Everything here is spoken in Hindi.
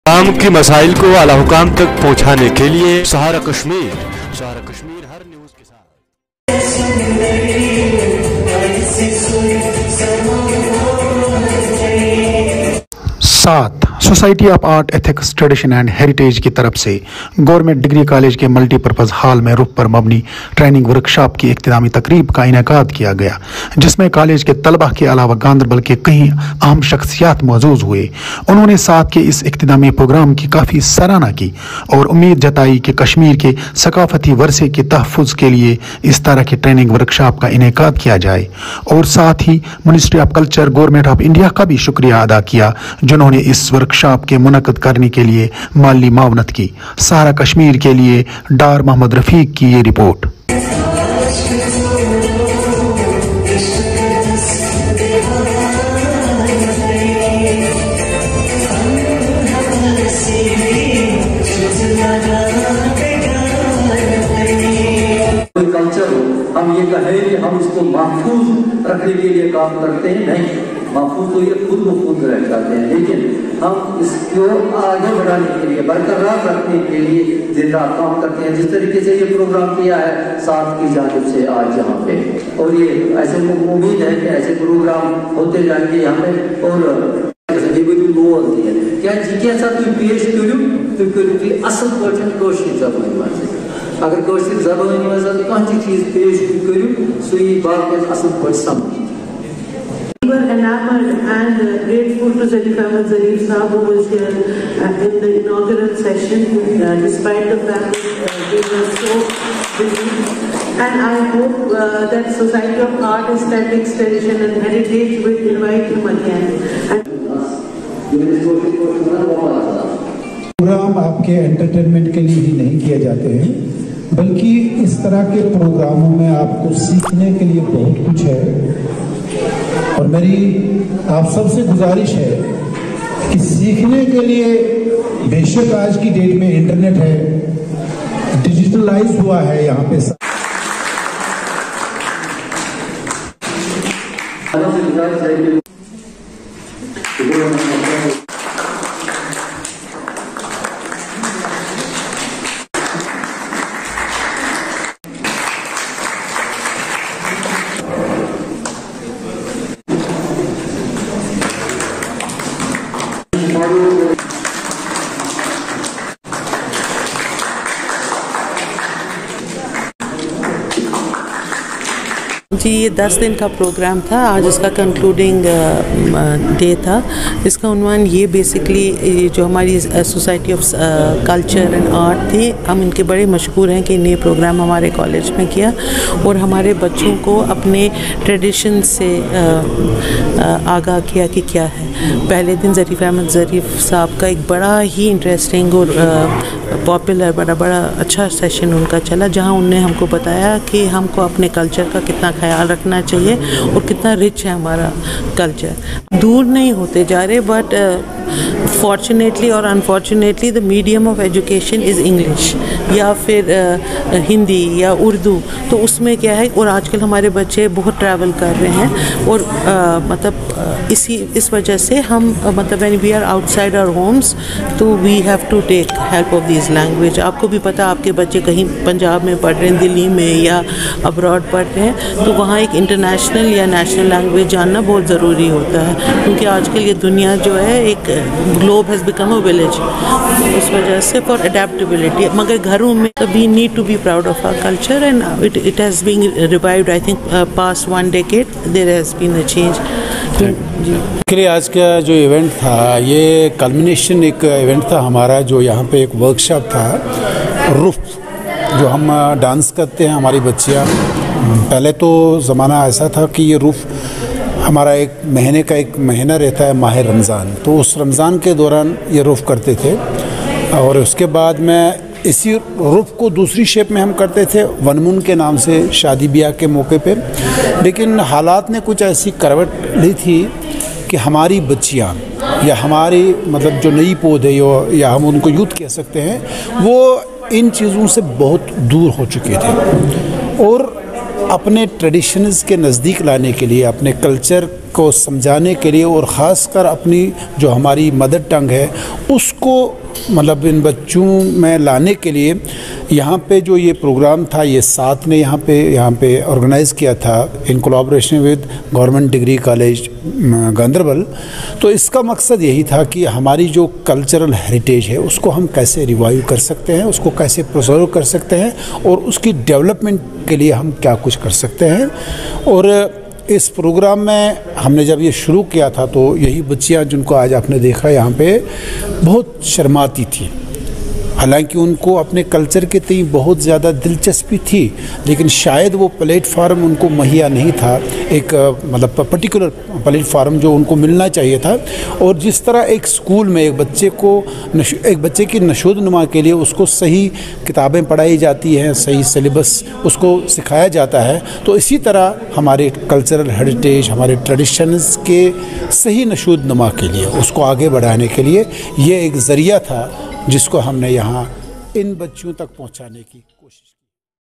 आम की मसाइल को आला हुकाम तक पहुँचाने के लिए सहारा कश्मीर हर न्यूज़ के साथ। 7 society of art ethics tradition and heritage की तरफ से गवर्नमेंट डिग्री कॉलेज के मल्टीपर्पज़ हॉल में रुख पर मबनी ट्रेनिंग वर्कशॉप की इख्तितामी तकरीब का इनेकाद किया गया, जिसमें कॉलेज के तलबा के अलावा गांदरबल के कई अहम शख्सियात मौजूद हुए। उन्होंने साथ के इस इख्तितामी प्रोग्राम की काफ़ी सराहना की और उम्मीद जताई कि कश्मीर के सकाफती वरसे के तहफ़्फ़ुज़ के लिए इस तरह की ट्रेनिंग वर्कशॉप का इनेकाद किया जाए और साथ ही ministry of culture government of India का भी शुक्रिया अदा किया, जिन्होंने इस वर्कशॉप के मुनक़द करने के लिए माली मावनत की। सहारा कश्मीर के लिए डार मोहम्मद रफीक की ये रिपोर्ट। कल्चर हम ये कहें कि हम इसको महफूज रखने के लिए काम करते हैं, नहीं, महफूज तो ये खुद ब खुद रह जाते हैं, लेकिन हम इसको आगे बढ़ाने के लिए, बरकरार रखने के लिए दिन रात काम करते हैं। जिस तरीके से ये प्रोग्राम किया है साथ की जानिब से आज यहाँ पे, और ये ऐसे उम्मीद है कि ऐसे प्रोग्राम होते जाएंगे यहाँ पे। और होती है क्या जिज्ञासा तुम पेश करूँ तुम करूँ असल पे जबान अगर कौशिक जबान मज कह चीज पेश करूँ सही बात असल पे समझ। We were enamored and grateful to Zarif Ahmed Zarif Saab, who was here in the inaugural session, despite the fact that we were so busy. And I hope that Society of Art, Aesthetics, Tradition and Heritage will invite him again. Programme आपके एंटरटेनमेंट के लिए ही नहीं किए जाते हैं, बल्कि इस तरह के प्रोग्रामों में आपको सीखने के लिए बहुत कुछ है। और मेरी आप सबसे गुजारिश है कि सीखने के लिए बेशक आज की डेट में इंटरनेट है, डिजिटलाइज हुआ है यहाँ पे जी। ये 10 दिन का प्रोग्राम था, आज इसका कंक्लूडिंग डे था। इसका उन्वान ये बेसिकली जो हमारी society of culture and art थी, हम इनके बड़े मशहूर हैं कि इन्हें प्रोग्राम हमारे कॉलेज में किया और हमारे बच्चों को अपने ट्रेडिशन से आगाह किया कि क्या है। पहले दिन ज़रीफ़ अहमद ज़रीफ़ साहब का एक बड़ा ही इंटरेस्टिंग और पॉपुलर बड़ा अच्छा सेशन उनका चला, जहां उन्होंने हमको बताया कि हमको अपने कल्चर का कितना ख्याल रखना चाहिए और कितना रिच है हमारा कल्चर। दूर नहीं होते जा रहे, बट फॉर्चुनेटली और unfortunately the medium of education is English या फिर हिंदी या उर्दू। तो उसमें क्या है, और आजकल हमारे बच्चे बहुत ट्रैवल कर रहे हैं और मतलब इस वजह से हम मतलब when we are outside our homes तो we have to take help of this language. आपको भी पता, आपके बच्चे कहीं पंजाब में पढ़ रहे हैं, दिल्ली में या अब्रॉड पढ़ रहे हैं, तो वहाँ एक इंटरनेशनल या नेशनल लैंग्वेज जानना बहुत ज़रूरी होता है, क्योंकि आजकल ये दुनिया जो है एक globe has become a village, उस वजह से फॉर अडेप्टेबिलिटी। मगर घरों में we need to be proud of our culture and it has been revived. I think past 1 decade there has been a change. के लिए आज का जो इवेंट था, ये कल्मिनेशन एक इवेंट था हमारा, जो यहाँ पे एक वर्कशॉप था रूफ, जो हम डांस करते हैं हमारी बच्चियाँ। पहले तो ज़माना ऐसा था कि ये रूफ हमारा एक महीना रहता है, माह रमज़ान, तो उस रमज़ान के दौरान ये रूफ करते थे। और उसके बाद में इसी रूफ को दूसरी शेप में हम करते थे वनमून के नाम से, शादी ब्याह के मौके पे। लेकिन हालात ने कुछ ऐसी करवट ली थी कि हमारी बच्चियाँ या हमारी मतलब जो नई पौधे या हम उनको यूथ कह सकते हैं, वो इन चीज़ों से बहुत दूर हो चुके थे। और अपने ट्रेडिशंस के नज़दीक लाने के लिए, अपने कल्चर को समझाने के लिए और ख़ासकर अपनी जो हमारी मदर टंग है उसको मतलब इन बच्चों में लाने के लिए यहाँ पे जो ये प्रोग्राम था, ये साथ ने यहाँ पे ऑर्गेनाइज़ किया था in collaboration with government degree college Ganderbal. तो इसका मकसद यही था कि हमारी जो कल्चरल हेरिटेज है उसको हम कैसे रिवाइव कर सकते हैं, उसको कैसे प्रिजर्व कर सकते हैं और उसकी डेवलपमेंट के लिए हम क्या कुछ कर सकते हैं। और इस प्रोग्राम में हमने जब ये शुरू किया था तो यही बच्चियाँ जिनको आज आपने देखा यहाँ पे बहुत शर्माती थी, हालांकि उनको अपने कल्चर के तई बहुत ज़्यादा दिलचस्पी थी, लेकिन शायद वो प्लेटफार्म उनको मुहैया नहीं था, एक मतलब पर्टिकुलर प्लेटफार्म जो उनको मिलना चाहिए था। और जिस तरह एक स्कूल में एक बच्चे की नशोदनुमा के लिए उसको सही किताबें पढ़ाई जाती हैं, सही सिलेबस उसको सिखाया जाता है, तो इसी तरह हमारे कल्चरल हेरिटेज, हमारे ट्रेडिशंस के सही नशोदनुमा के लिए, उसको आगे बढ़ाने के लिए ये एक ज़रिया था जिसको हमने यहाँ इन बच्चों तक पहुँचाने की कोशिश की।